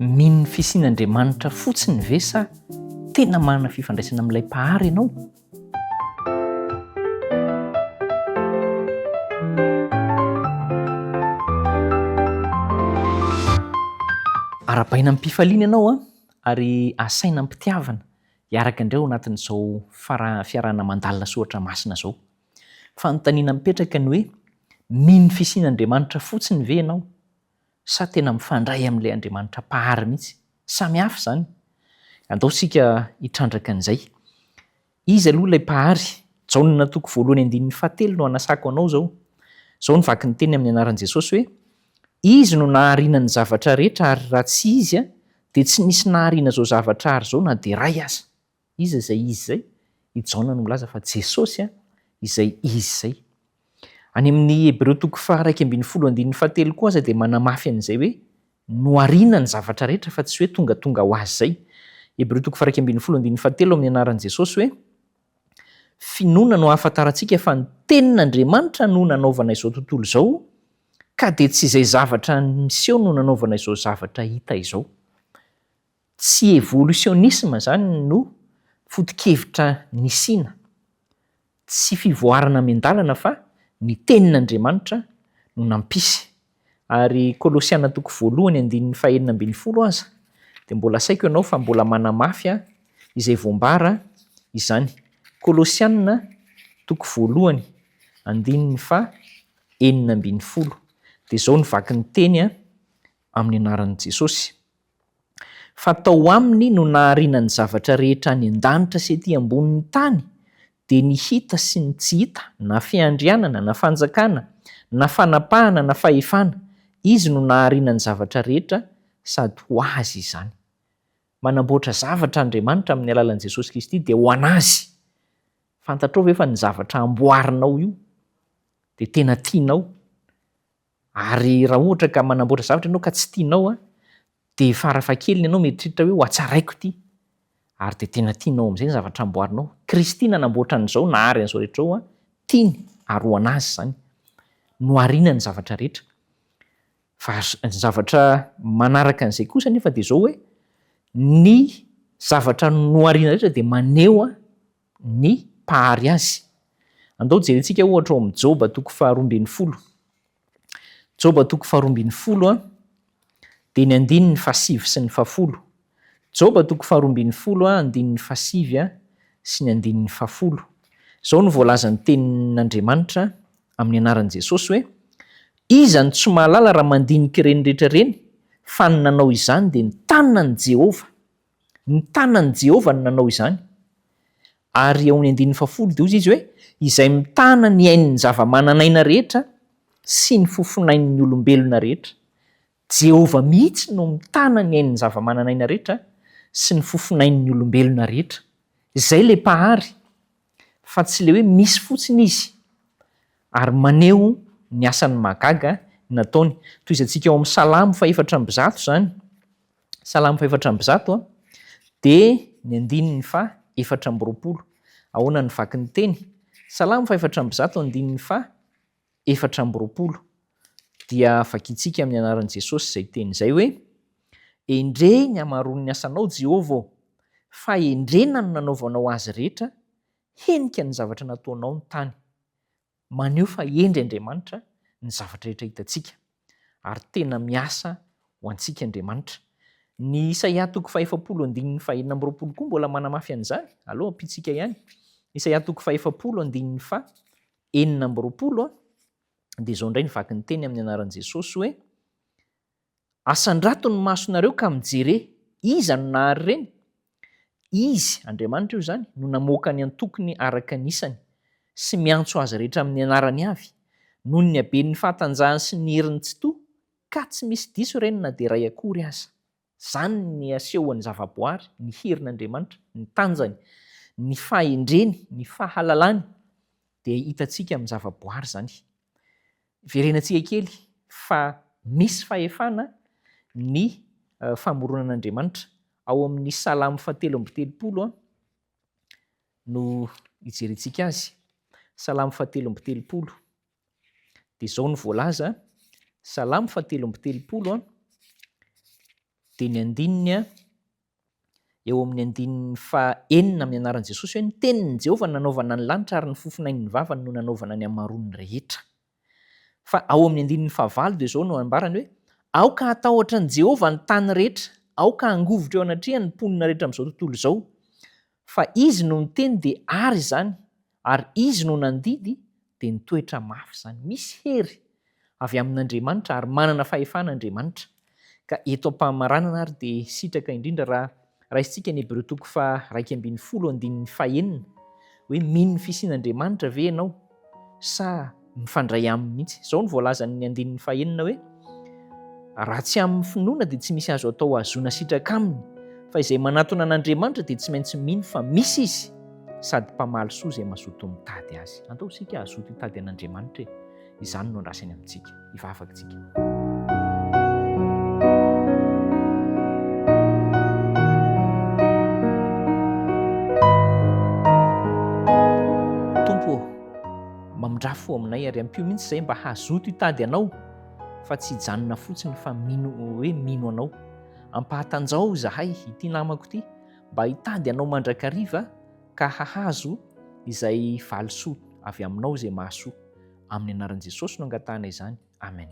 Mino fisian'Andriamanitra fotsiny ve sa tena manana fifandraisana amin'ilay mpahary ianao? Arabaina am-pifaliana ianao ary asaina am-pitiavana hiaraka indray ao anatin'izao fiarahana mandalina soatra masina izao. Fanontaniana mipetraka ny hoe mino fisian'Andriamanitra fotsiny ve ianao sa tena mifandray amin'ilay Andriamanitra mpahary mihitsy? Samy hafa izany. Andao sika hitrandraka an'izay. Izy aloha ilay mpahary, Jaonina 1:7 no anasako anao zao. Zao ny vaky ny teny amin'ny anaran'i Jesosy hoe izy no nahariana ny zavatra rehetra ary raha tsy izy dia tsy nisy nahariana izao zavatra ary izao na dia iray aza. Iza izay izy izay? I Jaonina no milaza fa Jesosy izay izy izay. Any amin'ny Hebreo 1:17 koa aza dia manamafy an'izay hoe nohariana ny zavatra rehetra fa tsy hoe tonga ho azy zay. Hebreo 1:17 amin'ny anaran'i Jesosy hoe finoana no ahafantarantsika fa ny tenin'Andriamanitra no nanaovana izao tontolo izao ka dia tsy izay zavatra miseho no nanaovana izao zavatra hita izao. Tsy evolutionisme zany no foto-kevitra nisiana. Tsy fivoarana amian-dalana fa ny tenin'Andriamanitra no nampisy. Ary Kolosiana 1:9-12 aza dia mbola saiko ianao fa mbola manamafy izay voambara izany. Kolosiana 1:9-12 dia izao ny vaky ny teny amin'ny anaran'i Jesosy. Fa tao aminy no nahariana ny zavatra rehetra any an-danitra sy ety ambonin'ny tany, dia ny hita sy ny tsy hita, na fiandrianana, na fanjakana, na fanapahana, na fahefana, izy no nahariana ny zavatra rehetra sady ho azy izany. Manamboatra zavatra Andriamanitra amin'ny alalan'i Jesosy Kristy dia ho anazy. Fantatrao ve fa ny zavatra amboarinao io dia tena tianao? Ary raha ohatra ka manamboatra zavatra ianao ka tsy tianao dia farafahakeliny ianao mieritreritra hoe ho hatsaraiko ity. Ary dia tena tianao amin'izay ny zavatra amboarinao. Kristy nanamboatra an'izao, nahary an'izao rehetra izao, tiany ary ho anazy izany. Nohariana ny zavatra rehetra. Fa ny zavatra manaraka an'izay kosa nefa dia izao hoe ny zavatra nohariana rehetra dia maneho ny mpahary azy. Andao jerentsika ohatra ao amin'ny Job 2:12. Job 2:12 dia ny 7 sy ny 10. Job 2:12 7 sy ny 10. Izao no voalazan'ny tenin'Andriamanitra amin'ny anaran'i Jesosy hoe iza ny tsy mahalala raha mandinika ireny rehetra ireny fa ny nanao izany dia ny tanan'i Jehova. Ny tanan'i Jehova no nanao izany. Ary ao amin'ny 10 dia izy hoe izay mitana ny ain'ny zava-mananaina rehetra sy ny fofonain'ny olombelona rehetra. Jehova mihitsy no mitana ny ain'ny zava-mananaina rehetra sy ny fofonain'ny olombelona rehetra. Izay ilay mpahary, fa tsy ilay hoe misy fotsiny izy ary maneho ny asany mahagaga nataony. Toy izay antsika ao amin'ny Salamo 4:7 izany. Salamo 4:7 dia ny 4:20. Ahoana ny vaky ny teny? Salamo 4:7 4:20 dia vakintsika amin'ny anaran'i Jesosy izay teny izay hoe endre ny hamaroany asanao Jehova, fa endrena no nanaovanao azy rehetra, henika ny zavatra nataonao ny tany. Maneho fa endry Andriamanitra ny zavatra rehetra hitantsika ary tena miasa ho antsika Andriamanitra. Ny Isaia 5:20 koa mbola manamafy an'izany. Aleo ampitsika ihany. Isaia 5:20 dia izao indray ny vaky ny teny amin'ny anaran'i Jesosy hoe asandrato ny masonareo ka mijere, iza no nahary ireny? Izy, Andriamanitra io izany, no namoaka ny antokony araka ny isany sy miantso azy rehetra amin'ny anarany avy. Noho ny haben'ny fahatanjahany sy ny herin'ny tsy toa, ka tsy misy diso ireny na dia iray akory aza. Izany ny asehon'ny zavaboary, ny herin'Andriamanitra, ny tanjany, ny fahendreny, ny fahalalany dia hitantsika amin'ny zavaboary izany. Verenantsika kely fa misy fahefana ny famoronan'Andriamanitra ao amin'ny Salamo 7:30 no hijerentsika azy. Salamo 7:30 dia izao ny voalaza. Salamo 7:30 Dia ny andininy eo amin'ny andininy faha-enina amin'ny anaran'i Jesosy hoe ny tenin'i Jehovah nanaovana ny lanitra ary ny fofinain'ny vavany no nanaovana ny amaroany rehetra. Fa ao amin'ny andininy faha-valo dia izao no ambarany hoe aoka atahotra ny Jehovah ny tany rehetra, aoka hangovotra eo anatrehany ny mponina rehetra amin'izao tontolo izao. Fa izy no niteny dia ary izany, ary izy no nandidy dia nitoetra mafy izany. Misy hery avy amin'Andriamanitra ary manana fahefana Andriamanitra. Ka eto am-pamaranana ary dia sitraka indrindra raha raisintsika ny Hebreo 2:10 hoe mino ny fisian'Andriamanitra ve ianao sa mifandray aminy mihitsy. Izao no voalazan'ny andininy faha-enina hoe raha tsy amin'ny finoana dia tsy misy azo atao ahazoana sitraka aminy, fa izay manatona an'Andriamanitra dia tsy maintsy mino fa misy izy sady mpamaly soa izay mazoto mitady azy. Andao isika azoto hitady an'Andriamanitra. Izany no andrasany amintsika. Hivavaka isika. Tompo, mamindrafo aminay ary ampio mihitsy izay mba hazoto hitady anao, fa tsy hijanona fotsiny fa mino anao. Ampahatanjao izahay ity namako ity mba hitady anao mandrakariva ka hahazo izay valisoa avy aminao izay mahasoa. Amin'ny anaran'i Jesosy no angatahana izany. Amen.